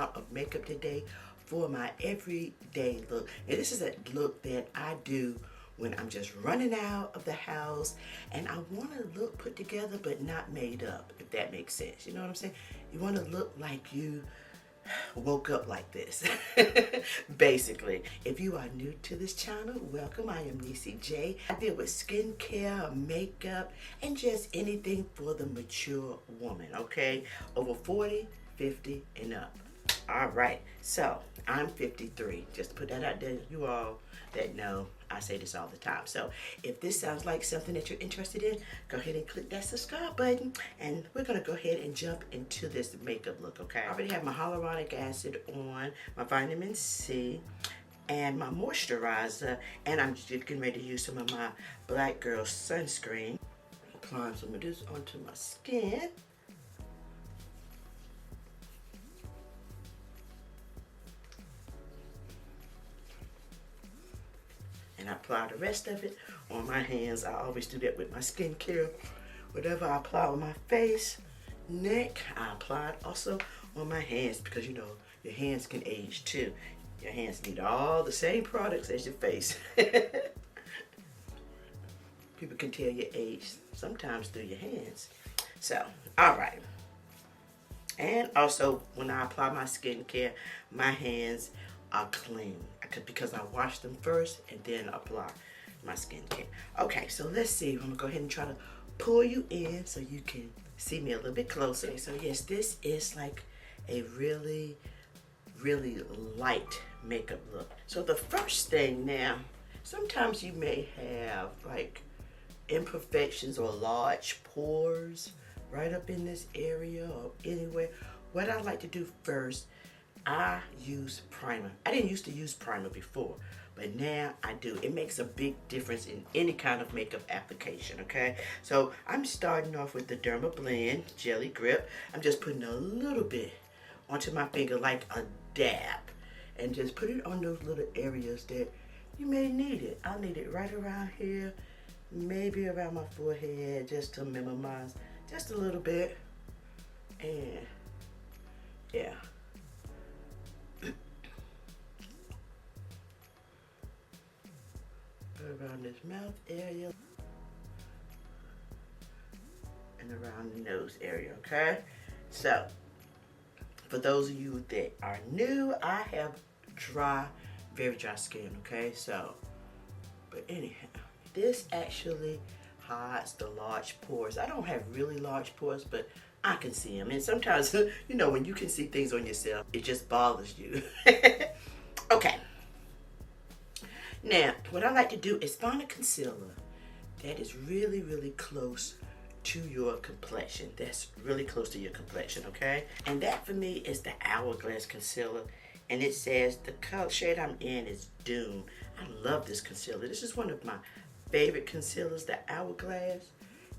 out of makeup today for my everyday look. And this is a look that I do when I'm just running out of the house and I want to look put together but not made up, if that makes sense. You know what I'm saying? You want to look like you woke up like this. Basically, if you are new to this channel, welcome. I am NeeCJae. I deal with skincare, makeup, and just anything for the mature woman, okay? Over 40, 50, and up. All right, so I'm 53. Just to put that out there, you all that know, I say this all the time. So if this sounds like something that you're interested in, go ahead and click that subscribe button, and we're gonna go ahead and jump into this makeup look, okay? I already have my hyaluronic acid on, my vitamin C, and my moisturizer, and I'm just getting ready to use some of my Black Girl sunscreen. Applying some of this onto my skin. And I apply the rest of it on my hands. I always do that with my skincare. Whatever I apply on my face, neck, I apply it also on my hands, because you know your hands can age too. Your hands need all the same products as your face. People can tell your age sometimes through your hands. So, all right. And also, when I apply my skincare, my hands are clean because I wash them first and then apply my skincare. Okay, so let's see. I'm gonna go ahead and try to pull you in so you can see me a little bit closer. Okay, so yes, this is like a really, really light makeup look. So the first thing now, sometimes you may have like imperfections or large pores right up in this area or anywhere. What I like to do first, I use primer. I didn't used to use primer before, but now I do. It makes a big difference in any kind of makeup application, okay? So I'm starting off with the Derma Blend Jelly Grip. I'm just putting a little bit onto my finger, like a dab, and just put it on those little areas that you may need it. I'll need it right around here, maybe around my forehead, just to minimize just a little bit. And yeah. Around this mouth area and around the nose area, okay? So, for those of you that are new, I have dry, very dry skin, okay? So, but anyhow, this actually hides the large pores. I don't have really large pores, but I can see them. And sometimes, you know, when you can see things on yourself, it just bothers you. Okay. Now, what I like to do is find a concealer that is really, really close to your complexion. That's really close to your complexion, okay? And that for me is the Hourglass concealer. And it says the color shade I'm in is Dune. I love this concealer. This is one of my favorite concealers, the Hourglass.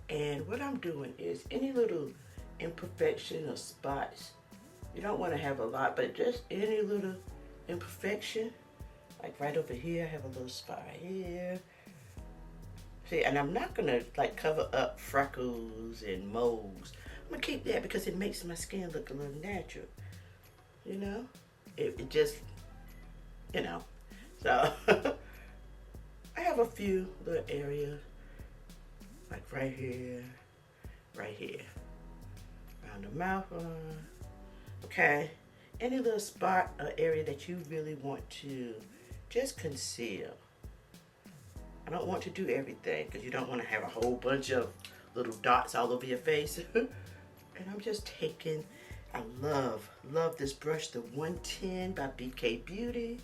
And what I'm doing is any little imperfection or spots, you don't want to have a lot, but just any little imperfection. Like right over here, I have a little spot right here. See, and I'm not gonna like cover up freckles and moles. I'm gonna keep that because it makes my skin look a little natural. You know? It just, you know. So, I have a few little areas. Like right here, around the mouth line. Okay? Any little spot or area that you really want to just conceal. I don't want to do everything because you don't want to have a whole bunch of little dots all over your face. And I'm just taking, I love this brush, the 110 by BK Beauty.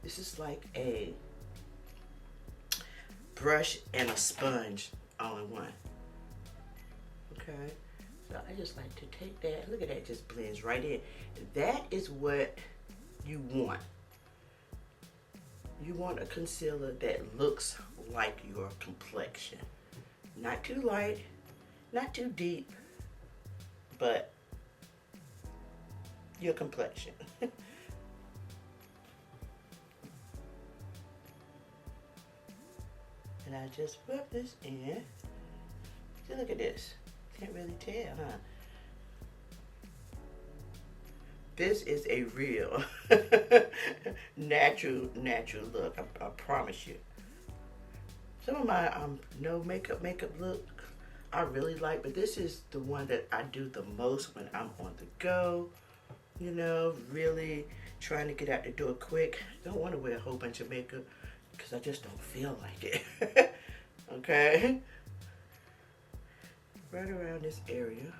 This is like a brush and a sponge all in one. Okay, so I just like to take that. Look at that, it just blends right in. That is what you want. You want a concealer that looks like your complexion. Not too light, not too deep, but your complexion. And I just rub this in. See, look at this. Can't really tell, huh? This is a real natural look. I promise you. Some of my no makeup look I really like, but this is the one that I do the most when I'm on the go. You know, really trying to get out the door quick. Don't want to wear a whole bunch of makeup because I just don't feel like it. Okay? Right around this area.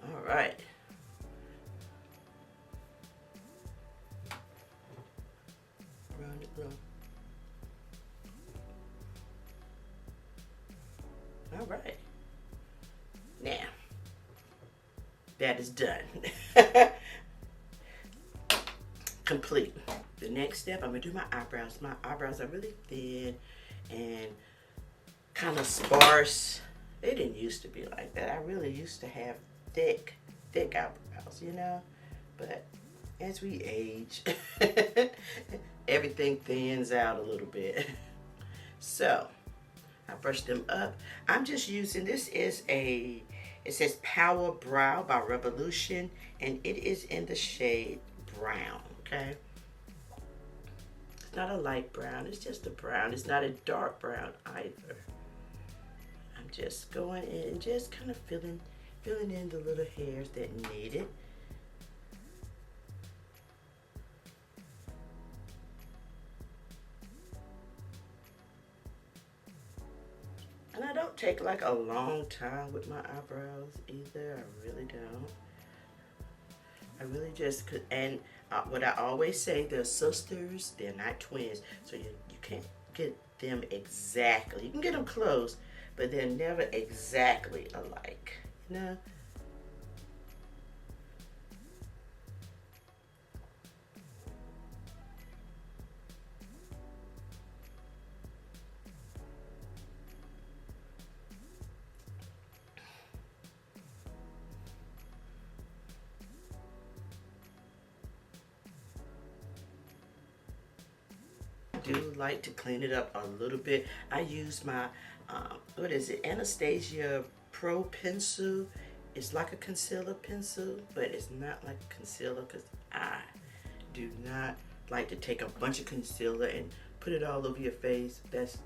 All right. Round it low. All right. Now, that is done. Complete. The next step, I'm going to do my eyebrows. My eyebrows are really thin and kind of sparse. They didn't used to be like that. I really used to have thick eyebrows, you know? But as we age, everything thins out a little bit. So, I brushed them up. I'm just using, this is it says Power Brow by Revolution, and it is in the shade brown, okay? It's not a light brown, it's just a brown. It's not a dark brown either. I'm just going in and just kind of filling in the little hairs that need it. And I don't take like a long time with my eyebrows either. I really don't. I really just could. And what I always say, they're sisters, they're not twins. So you can't get them exactly. You can get them close, but they're never exactly alike. You know? Do like to clean it up a little bit. I use my what is it, Anastasia Pro pencil. It's like a concealer pencil, but it's not like a concealer because I do not like to take a bunch of concealer and put it all over your face. That's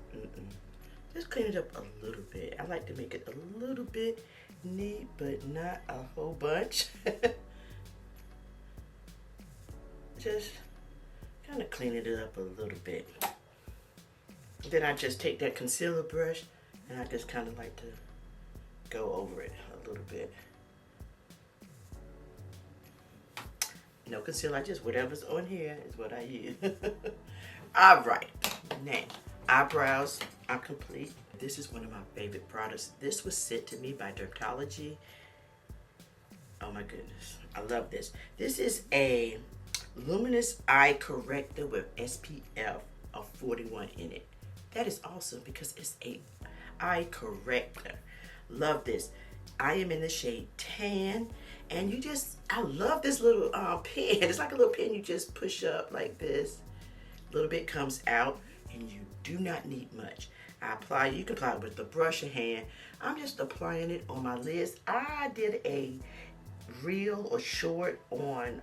just clean it up a little bit. I like to make it a little bit neat, but not a whole bunch. Just kind of cleaning it up a little bit. Then I just take that concealer brush and I just kind of like to go over it a little bit. No concealer, just whatever's on here is what I use. All right, now eyebrows are complete. This is one of my favorite products. This was sent to me by DRMTLGY. Oh my goodness, I love this. This is a luminous eye corrector with SPF of 41 in it. That is awesome because it's a eye corrector. Love this. I am in the shade tan, and I love this little pen. It's like a little pen you just push up like this. A little bit comes out, and you do not need much. You can apply it with the brush or hand. I'm just applying it on my lids. I did a reel or short on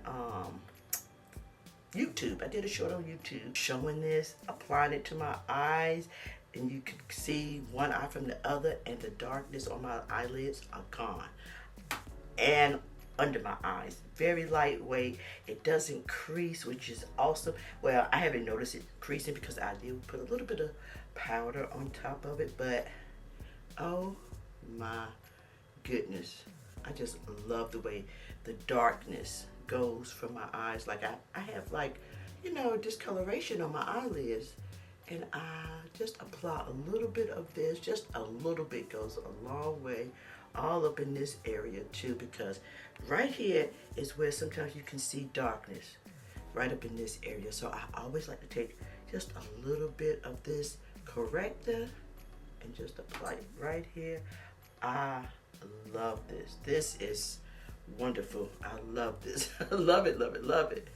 YouTube. I did a short on YouTube showing this, applying it to my eyes, and you can see one eye from the other, and the darkness on my eyelids are gone. And under my eyes, very lightweight. It doesn't crease, which is awesome. Well, I haven't noticed it creasing because I did put a little bit of powder on top of it, but oh my goodness, I just love the way the darkness goes from my eyes. Like I have like, you know, discoloration on my eyelids, and I just apply a little bit of this. Just a little bit goes a long way, all up in this area too, because right here is where sometimes you can see darkness, right up in this area. So I always like to take just a little bit of this corrector and just apply it right here. I love this. This is wonderful. I love this. I love it, love it, love it.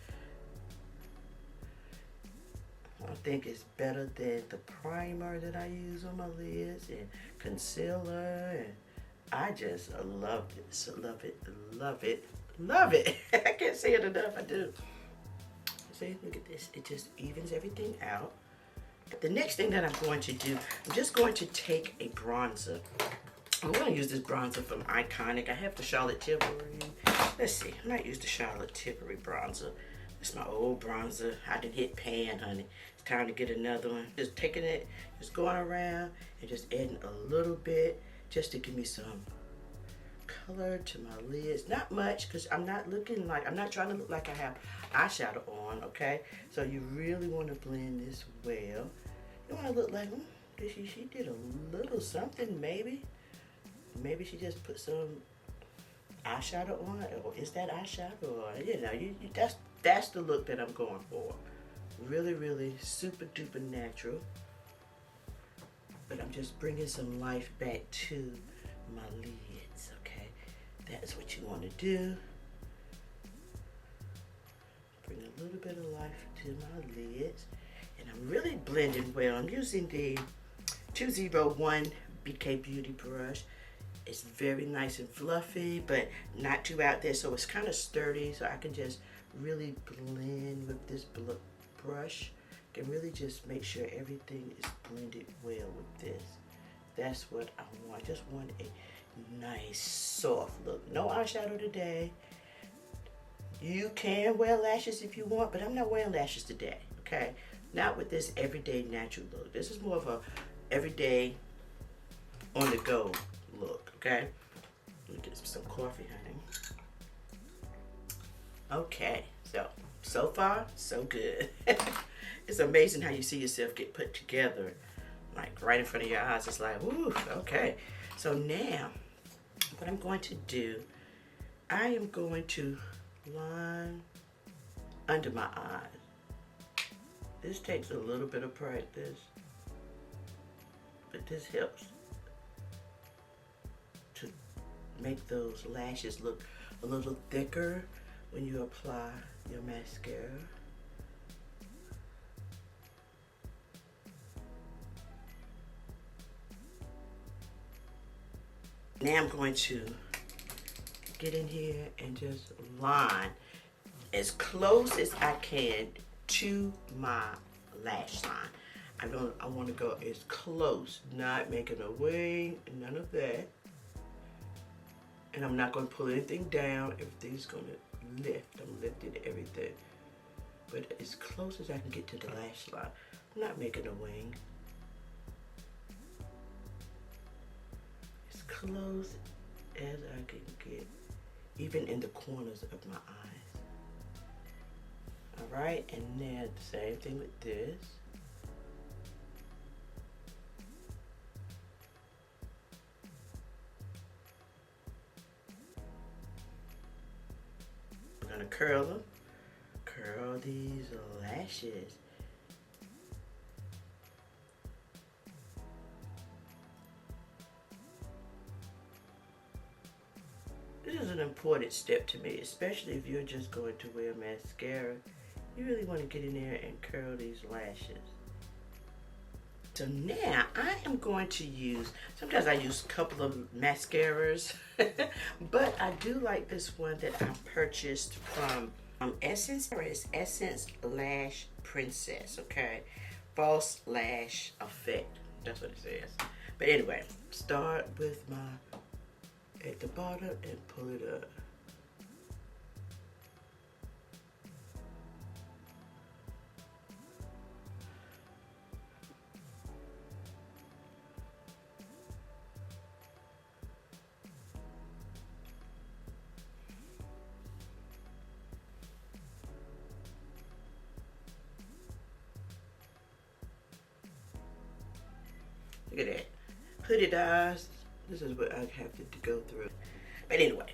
I think it's better than the primer that I use on my lids and concealer, and I just love this. Love it, love it, Love it. I can't say it enough. I do. See, look at this. It just evens everything out. The next thing that I'm going to do, I'm just going to take a bronzer. I'm going to use this bronzer from Iconic. I have the Charlotte Tilbury. Let's see. I might use the Charlotte Tilbury bronzer. It's my old bronzer. I didn't hit pan, honey. It's time to get another one. Just taking it, just going around and just adding a little bit just to give me some color to my lids. Not much, because I'm not trying to look like I have eyeshadow on, okay? So you really want to blend this well. You want to look like, she did a little something, maybe. Maybe she just put some eyeshadow on, or is that eyeshadow? Or, you know, that's the look that I'm going for. Really, really super duper natural. But I'm just bringing some life back to my lids, okay? That's what you want to do. Bring a little bit of life to my lids. And I'm really blending well. I'm using the 201 BK Beauty brush. It's very nice and fluffy, but not too out there, so it's kind of sturdy, so I can just really blend with this brush. Can really just make sure everything is blended well with this. That's what I want. I just want a nice soft look. No eyeshadow today. You can wear lashes if you want, but I'm not wearing lashes today, okay? Not with this everyday natural look. This is more of a everyday on the go look, okay? Let me get some coffee, honey. Okay, so far, so good. It's amazing how you see yourself get put together, like right in front of your eyes. It's like, woo, okay. So now, what I'm going to do, I am going to line under my eyes. This takes a little bit of practice, but this helps to make those lashes look a little thicker when you apply your mascara. Now I'm going to get in here and just line as close as I can to my lash line. I want to go as close, not making a wing, none of that. And I'm not going to pull anything down. Everything's going to lift. I'm lifting everything. But as close as I can get to the lash line. I'm not making a wing. As close as I can get, even in the corners of my eyes. Alright, and then the same thing with this. I'm gonna curl them. Curl these lashes. This is an important step to me, especially if you're just going to wear mascara. You really want to get in there and curl these lashes. So now I am going to use, sometimes I use a couple of mascaras, but I do like this one that I purchased from Essence. It's Essence Lash Princess, okay? False Lash Effect. That's what it says. But anyway, start with my, at the bottom and pull it up. Look at that. Hooded eyes. This is what I have to go through. But anyway,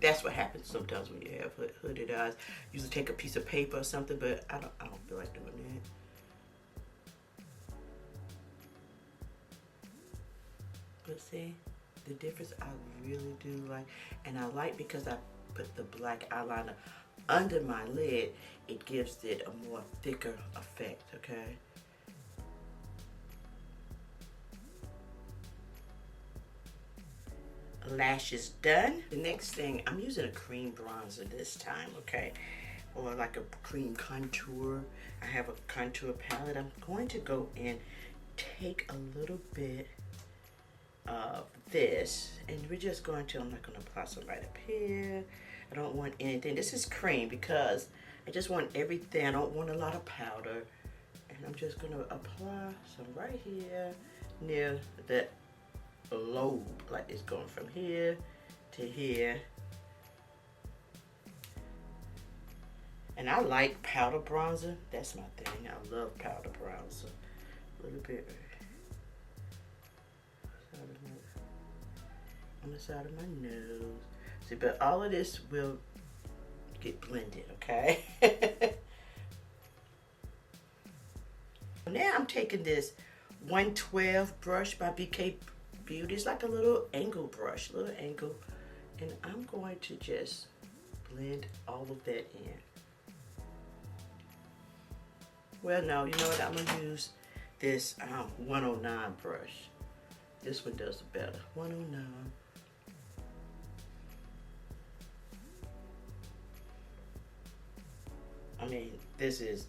that's what happens sometimes when you have hooded eyes. Usually take a piece of paper or something, but I don't feel like doing that. But see, the difference I really do like, and I like because I put the black eyeliner under my lid, it gives it a more thicker effect, okay? lashes done. The next thing, I'm using a cream bronzer this time, okay? Or like a cream contour. I have a contour palette. I'm going to go in, take a little bit of this, and we're just going to, I'm not going to apply some right up here. I don't want anything. This is cream because I just want everything. I don't want a lot of powder. And I'm just going to apply some right here near the lobe. Like it's going from here to here. And I like powder bronzer. That's my thing. I love powder bronzer. A little bit on the side of my nose. See, but all of this will get blended, okay? Now I'm taking this 112 brush by BK Beauty. It's like a little angle brush, little angle. And I'm going to just blend all of that in. Well, no, you know what? I'm going to use this 109 brush. This one does it better. 109. I mean, this is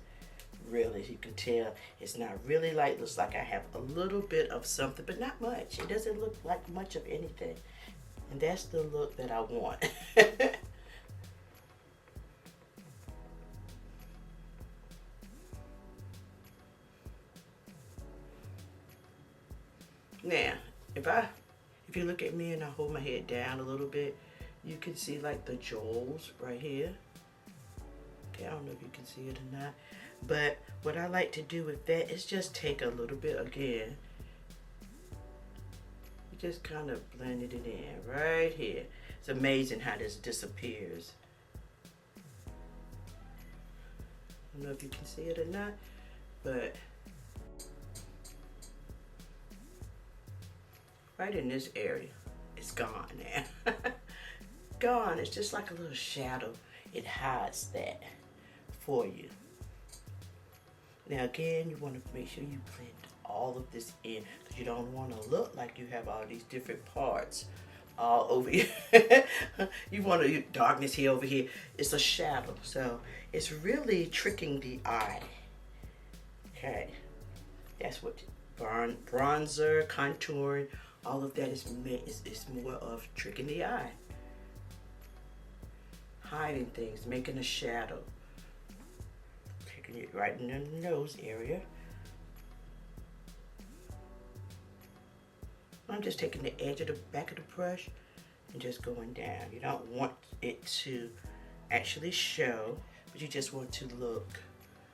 really, you can tell, it's not really light. Looks like I have a little bit of something, but not much. It doesn't look like much of anything. And that's the look that I want. Now, if you look at me and I hold my head down a little bit, you can see like the jewels right here. Okay, I don't know if you can see it or not. But what I like to do with that is just take a little bit again. You just kind of blended it in right here. It's amazing how this disappears. I don't know if you can see it or not, but right in this area, it's gone now. Gone. It's just like a little shadow. It hides that for you. Now again, you want to make sure you blend all of this in, because you don't want to look like you have all these different parts all over you. You want to darkness here, over here. It's a shadow, so it's really tricking the eye. Okay, that's what bronzer, contouring, all of that is more of tricking the eye, hiding things, making a shadow. It right in the nose area. I'm just taking the edge of the back of the brush and just going down. You don't want it to actually show, but you just want to look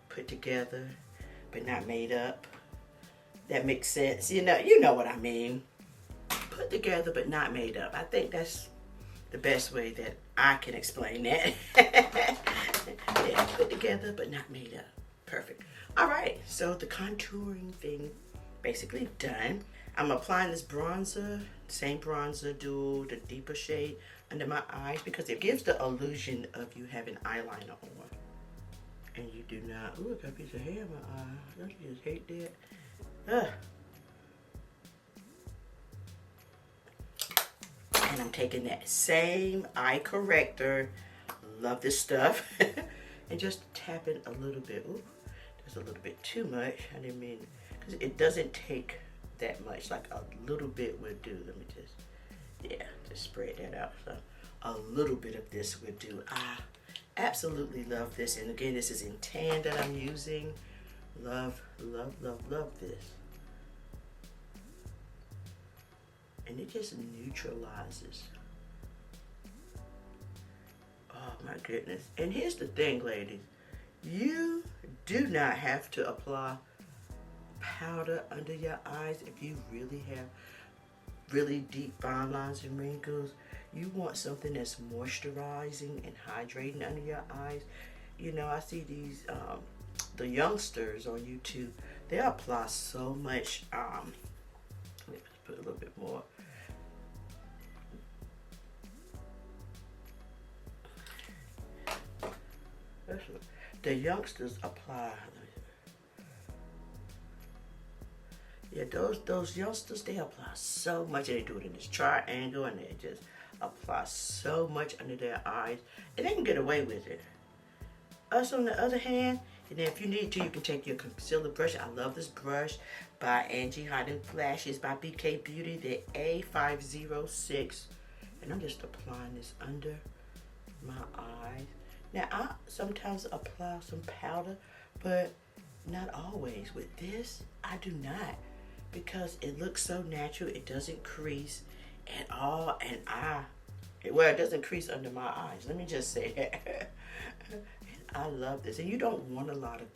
put together but not made up. That makes sense. You know what I mean. Put together but not made up. I think that's the best way that I can explain that. Yeah, put together but not made up. Perfect. All right, so the contouring thing basically done. I'm applying this bronzer, same bronzer, do the deeper shade under my eyes because it gives the illusion of you having eyeliner on. And you do not. Ooh, I got a piece of hair in my eye. Don't you just hate that? And I'm taking that same eye corrector, love this stuff, and just tapping a little bit. Ooh, that's a little bit too much. I didn't mean, because it doesn't take that much. Like a little bit will do. Let me just spread that out. So a little bit of this will do. I absolutely love this. And again, this is in tan that I'm using. Love, love, love, love this. And it just neutralizes. Oh my goodness. And here's the thing, ladies. You do not have to apply powder under your eyes if you really have really deep fine lines and wrinkles. You want something that's moisturizing and hydrating under your eyes. You know, I see these, the youngsters on YouTube, they apply so much, let me put a little bit more. The youngsters apply, yeah, Yeah, those youngsters, they apply so much, and they do it in this triangle, and they just apply so much under their eyes, and they can get away with it. Us, on the other hand, and then if you need to, you can take your concealer brush. I love this brush by Angie Hidden Flashes by BK Beauty, the A506, and I'm just applying this under my eyes. Now, I sometimes apply some powder, but not always. With this, I do not, because it looks so natural. It doesn't crease at all, and well, it doesn't crease under my eyes. Let me just say that. I love this, and you don't want a lot of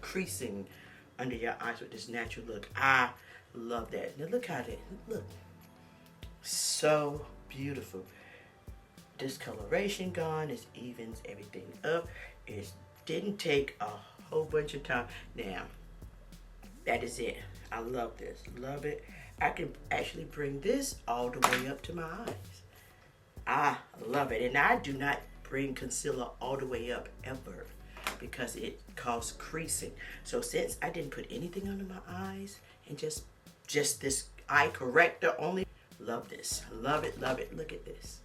creasing under your eyes with this natural look. I love that. Now look how it look, so beautiful. Discoloration gone. It evens everything up. It didn't take a whole bunch of time. Now that is it. I love this. Love it. I can actually bring this all the way up to my eyes. I love it, and I do not bring concealer all the way up ever, because it causes creasing. So since I didn't put anything under my eyes, and just this eye corrector only, love this. Love it, love it. Look at this.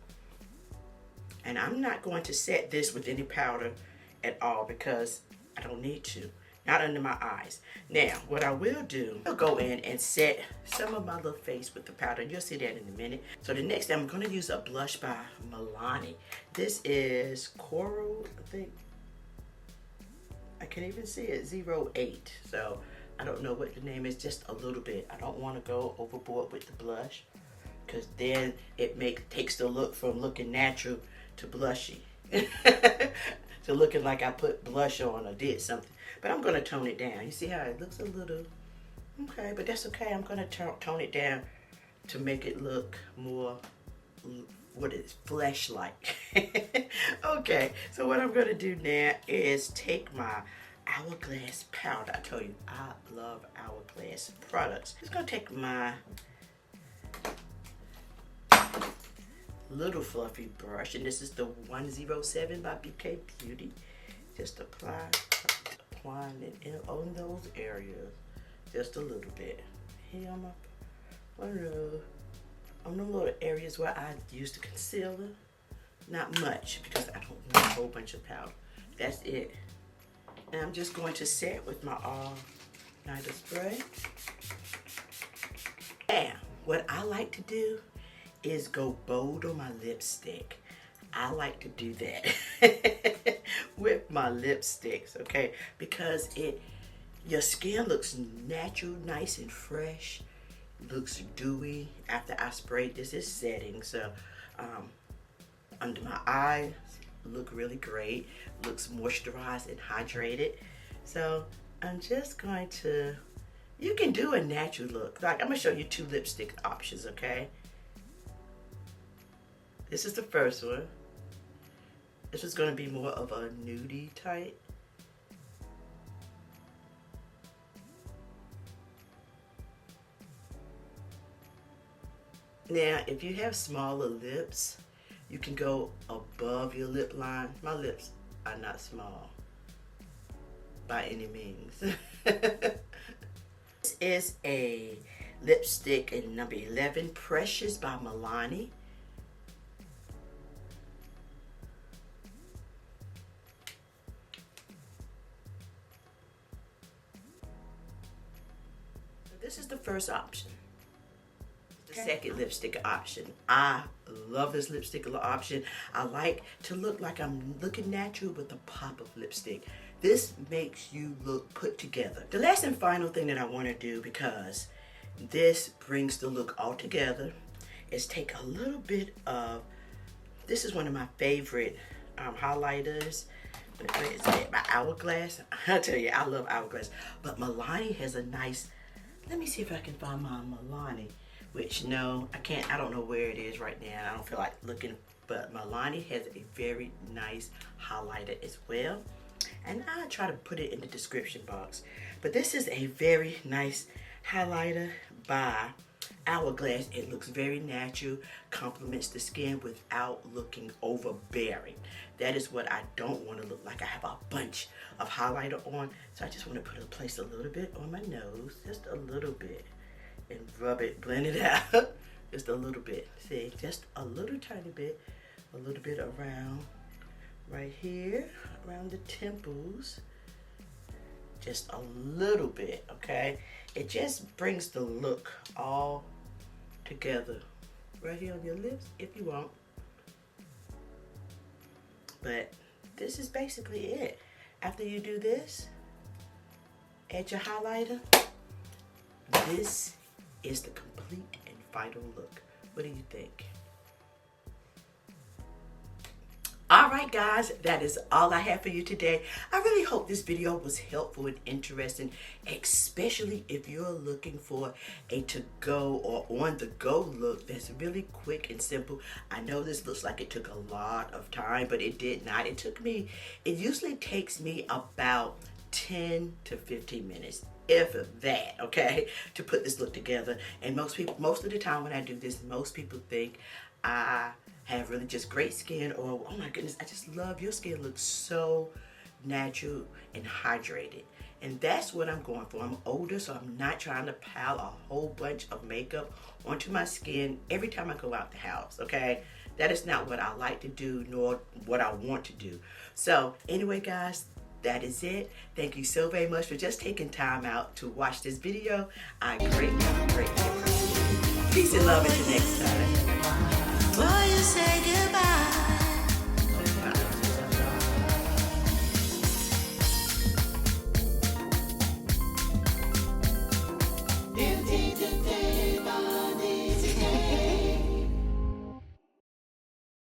And I'm not going to set this with any powder at all, because I don't need to. Not under my eyes. Now, what I will do, I'll go in and set some of my little face with the powder. You'll see that in a minute. So the next thing, I'm going to use a blush by Milani. This is Coral, I think. I can't even see it, 08. So I don't know what the name is, just a little bit. I don't want to go overboard with the blush, because then it takes the look from looking natural to blushy. To looking like I put blush on or did something. But I'm going to tone it down. You see how it looks a little, okay, but that's okay. I'm going to tone it down to make it look more, what is flesh-like. Okay, so what I'm going to do now is take my Hourglass powder. I told you, I love Hourglass products. Just going to take my little fluffy brush, and this is the 107 by BK Beauty. Just applying it in on those areas, just a little bit. Here on the little areas where I use the concealer. Not much, because I don't want a whole bunch of powder. That's it. And I'm just going to set with my all nighter spray. Now, what I like to do is go bold on my lipstick. I like to do that with my lipsticks, okay? Because your skin looks natural, nice and fresh. Looks dewy after I sprayed this. It's setting, so under my eyes look really great. Looks moisturized and hydrated. So I'm just going to, you can do a natural look. Like, I'm gonna show you two lipstick options, okay? This is the first one. This is going to be more of a nudie type. Now, if you have smaller lips, you can go above your lip line. My lips are not small by any means. This is a lipstick in number 11, Precious by Milani. This is the first option. The second lipstick option. I love this lipstick option. I like to look like I'm looking natural with a pop of lipstick. This makes you look put together. The last and final thing that I want to do, because this brings the look all together, is take a little bit of, this is one of my favorite highlighters. My Hourglass. I tell you, I love Hourglass. But Milani has a nice, let me see if I can find my Milani, which no, I can't, I don't know where it is right now. I don't feel like looking, but Milani has a very nice highlighter as well. And I'll try to put it in the description box. But this is a very nice highlighter by Hourglass. It looks very natural, complements the skin without looking overbearing. That is what I don't want to look like. I have a bunch of highlighter on, so I just want to place a little bit on my nose, just a little bit, and rub it, blend it out, just a little bit. See, just a little tiny bit, a little bit around right here, around the temples, just a little bit, okay? It just brings the look all together right here on your lips if you want. But this is basically it. After you do this, add your highlighter. This is the complete and final look. What do you think? Alright guys, that is all I have for you today. I really hope this video was helpful and interesting, especially if you're looking for a to-go or on-the-go look that's really quick and simple. I know this looks like it took a lot of time, but it did not. It usually takes me about 10 to 15 minutes, if that, okay, to put this look together. And most of the time when I do this, most people think I have really just great skin, or oh my goodness, I just love your skin, looks so natural and hydrated. And that's what I'm going for. I'm older, so I'm not trying to pile a whole bunch of makeup onto my skin every time I go out the house, okay? That is not what I like to do, nor what I want to do. So anyway guys, that is it. Thank you so very much for just taking time out to watch this video. I greatly appreciate it. Peace and love until next time. Before you say goodbye.